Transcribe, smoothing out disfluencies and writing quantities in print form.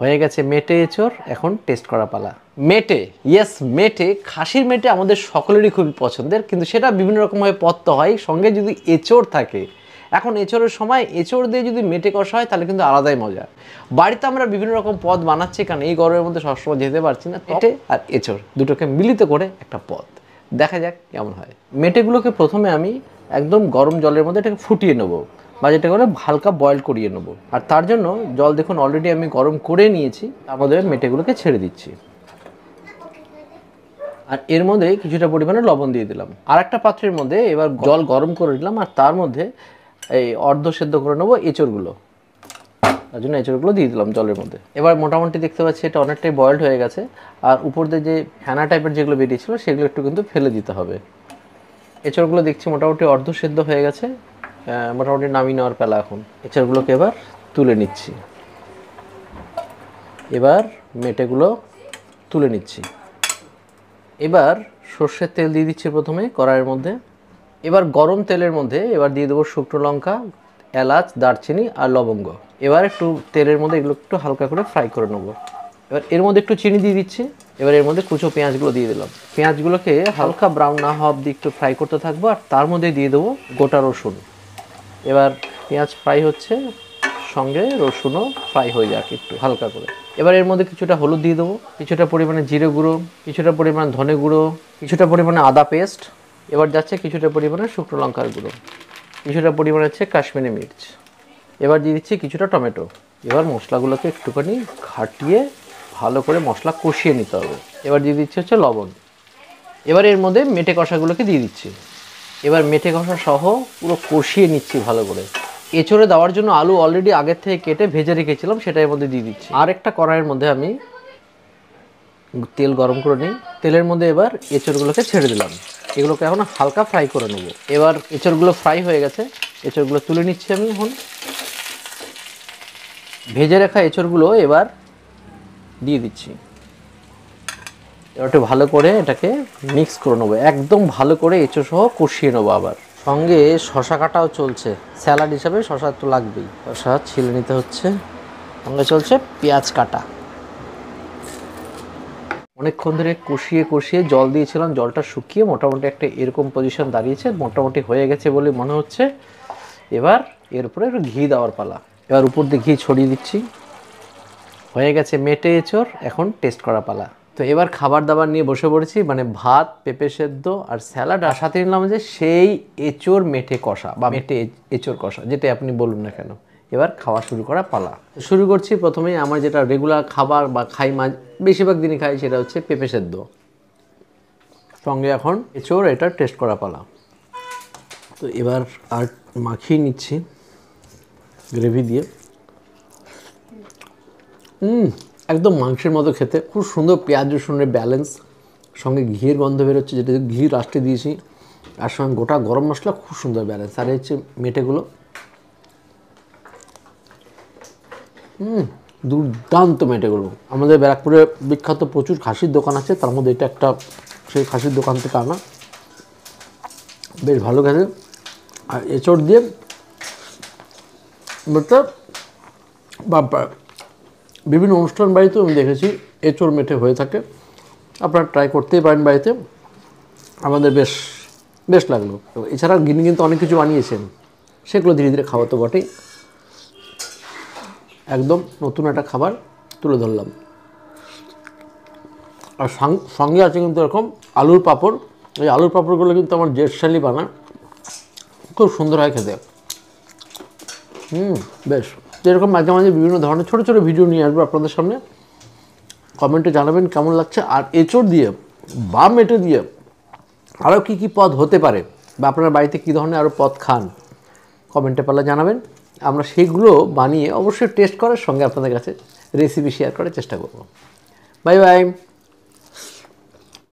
হয়ে গেছে মেটে এঁচোড়, এখন টেস্ট করা পালা। মেটে, ইয়েস মেটে, খাসির মেটে আমাদের সকলেরই খুবই পছন্দের, কিন্তু সেটা বিভিন্ন রকমভাবে পদ হয়, সঙ্গে যদি এঁচোড় থাকে। এখন এঁচোড়ের সময় এঁচোড় দিয়ে যদি মেটে কষা হয় তাহলে কিন্তু আলাদাই মজা। বাড়িতে আমরা বিভিন্ন রকম পদ বানাচ্ছি, কারণ এই গরমের মধ্যে সবসময় যেতে পারছি না। মেটে আর এঁচোড় দুটোকে মিলিত করে একটা পদ, দেখা যাক কেমন হয়। মেটেগুলোকে প্রথমে আমি একদম গরম জলের মধ্যে এটাকে ফুটিয়ে নেবো, বা যেটা করে হালকা বয়েল করিয়ে নেবো। আর তার জন্য জল দেখুন অলরেডি আমি গরম করে নিয়েছি, তার মধ্যে মেটেগুলোকে ছেড়ে দিচ্ছি। আর এর মধ্যে কিছুটা পরিমাণে লবণ দিয়ে দিলাম। আর একটা পাত্রের মধ্যে এবার জল গরম করে দিলাম, আর তার মধ্যে এই অর্ধ সেদ্ধ করে নেবো এঁচোড়গুলো। তার জন্য এঁচোড়গুলো দিয়ে দিলাম জলের মধ্যে। এবার মোটামুটি দেখতে পাচ্ছি এটা অনেকটাই বয়েলড হয়ে গেছে। আর উপর দিয়ে যে ফেনা টাইপের যেগুলো বেরিয়েছিল সেগুলো একটু কিন্তু ফেলে দিতে হবে। এঁচোড়গুলো দেখছি মোটামুটি অর্ধ সেদ্ধ হয়ে গেছে, মোটামুটি নামিয়ে নেওয়ার পালা এখন। এঁচোড়গুলোকে এবার তুলে নিচ্ছি। এবার মেটেগুলো তুলে নিচ্ছি। এবার সর্ষের তেল দিয়ে দিচ্ছি প্রথমে কড়াইয়ের মধ্যে। এবার গরম তেলের মধ্যে এবার দিয়ে দেবো শুকনো লঙ্কা, এলাচ, দারচিনি আর লবঙ্গ। এবার একটু তেলের মধ্যে এগুলো একটু হালকা করে ফ্রাই করে নেবো। এবার এর মধ্যে একটু চিনি দিয়ে দিচ্ছি। এবার এর মধ্যে কুচো পেঁয়াজগুলো দিয়ে দিলাম। পেঁয়াজগুলোকে হালকা ব্রাউন না হওয়া অবধি একটু ফ্রাই করতে থাকবো, আর তার মধ্যে দিয়ে দেবো গোটা রসুন। এবার পেঁয়াজ ফ্রাই হচ্ছে, সঙ্গে রসুনও ফ্রাই হয়ে যাক একটু হালকা করে। এবার এর মধ্যে কিছুটা হলুদ দিয়ে দেবো, কিছুটা পরিমাণে জিরে গুঁড়ো, কিছুটা পরিমাণ ধনে গুঁড়ো, কিছুটা পরিমাণে আদা পেস্ট। এবার যাচ্ছে কিছুটা পরিমাণে শুকনো লঙ্কার গুঁড়ো, কিছুটা পরিমাণে হচ্ছে কাশ্মীরি মির্চ। এবার দিয়ে দিচ্ছি কিছুটা টমেটো। এবার মশলাগুলোকে একটুখানি ঘাটিয়ে ভালো করে মশলা কষিয়ে নিতে হবে। এবার দিয়ে দিচ্ছি হচ্ছে লবণ। এবার এর মধ্যে মেটে কষাগুলোকে দিয়ে দিচ্ছি। এবার মেটে কষা সহ পুরো কষিয়ে নিচ্ছি ভালো করে। এঁচোড়ে দেওয়ার জন্য আলু অলরেডি আগের থেকে কেটে ভেজে রেখেছিলাম, সেটা এর মধ্যে দিয়ে দিচ্ছি। আর একটা কড়াইয়ের মধ্যে আমি তেল গরম করে নিই। তেলের মধ্যে এবার এঁচোড়গুলোকে ছেড়ে দিলাম। এগুলোকে এখন হালকা ফ্রাই করে নেব। এবার এঁচোড়গুলো ফ্রাই হয়ে গেছে, এঁচোড়গুলো তুলে নিচ্ছি আমি এখন। ভেজে রাখা এঁচোড়গুলো এবার দিয়ে দিচ্ছি। এবার একটু ভালো করে এটাকে মিক্স করে নেবো, একদম ভালো করে এঁচোড় সহ কষিয়ে নেবো। আবার সঙ্গে শশা কাটাও চলছে, স্যালাড হিসাবে শশা তো লাগবেই। শশা ছিলে নিতে হচ্ছে, সঙ্গে চলছে পেঁয়াজ কাটা। অনেকক্ষণ ধরে কষিয়ে কষিয়ে জল দিয়েছিলাম, জলটা শুকিয়ে মোটামুটি একটা এরকম পজিশন দাঁড়িয়েছে, মোটামুটি হয়ে গেছে বলে মনে হচ্ছে। এবার এর উপরে একটু ঘি দেওয়ার পালা। এবার উপর দিয়ে ঘি ছড়িয়ে দিচ্ছি। হয়ে গেছে মেটে এঁচোড়, এখন টেস্ট করা পালা। তো এবার খাবার দাবার নিয়ে বসে পড়েছি, মানে ভাত, পেঁপে সেদ্ধ আর স্যালাড, আর সাথে নিলাম যে সেই এঁচোড় মেটে কষা বা মেটে এঁচোড় কষা, যেটা আপনি বলুন না কেন। এবার খাওয়া শুরু করা পালা। শুরু করছি প্রথমেই আমার যেটা রেগুলার খাবার বা খাই বেশিরভাগ দিনই খাই, সেটা হচ্ছে পেঁপে সেদ্ধ। সঙ্গে এখন এঁচোড়, এটা টেস্ট করা পালা। তো এবার আর মাখিয়ে নিচ্ছি গ্রেভি দিয়ে। একদম মাংসের মতো খেতে, খুব সুন্দর পেঁয়াজ রসুনের ব্যালেন্স, সঙ্গে ঘিয়ের গন্ধ বেরোচ্ছে, যেটা ঘি লাস্টে দিয়েছি, আর সঙ্গে গোটা গরম মশলা, খুব সুন্দর ব্যালেন্স। আর হচ্ছে মেটেগুলো দুর্দান্ত মেটেগুলো। আমাদের ব্যারাকপুরে বিখ্যাত প্রচুর খাসির দোকান আছে, তার মধ্যে এটা একটা সেই খাসির দোকান থেকে আনা, বেশ ভালো খেতে। আর এঁচোড় দিয়ে বা বিভিন্ন অনুষ্ঠান বাড়িতেও আমি দেখেছি এঁচোড় মেটে হয়ে থাকে। আপনারা ট্রাই করতেই পারেন বাড়িতে, আমাদের বেশ বেশ লাগলো। এছাড়া গিনি কিন্তু অনেক কিছু বানিয়েছেন, সেগুলো ধীরে ধীরে খাওয়া তো বটেই। একদম নতুন একটা খাবার তুলে ধরলাম। আর সঙ্গে আছে কিন্তু এরকম আলুর পাঁপড়। এই আলুর পাঁপড়গুলো কিন্তু আমার জেঠশালি বানায়, খুব সুন্দর হয় খেতে। বেশ। এরকম মাঝে মাঝে বিভিন্ন ধরনের ছোটো ছোটো ভিডিও নিয়ে আসবো আপনাদের সামনে। কমেন্টে জানাবেন কেমন লাগছে। আর এঁচোড় দিয়ে বা মেটে দিয়ে আরও কী কী পদ হতে পারে, বা আপনার বাড়িতে কী ধরনের আরও পদ খান, কমেন্টে পারলে জানাবেন। আমরা সেগুলো বানিয়ে অবশ্যই টেস্ট করার সঙ্গে আপনাদের কাছে রেসিপি শেয়ার করার চেষ্টা করব। Bye bye.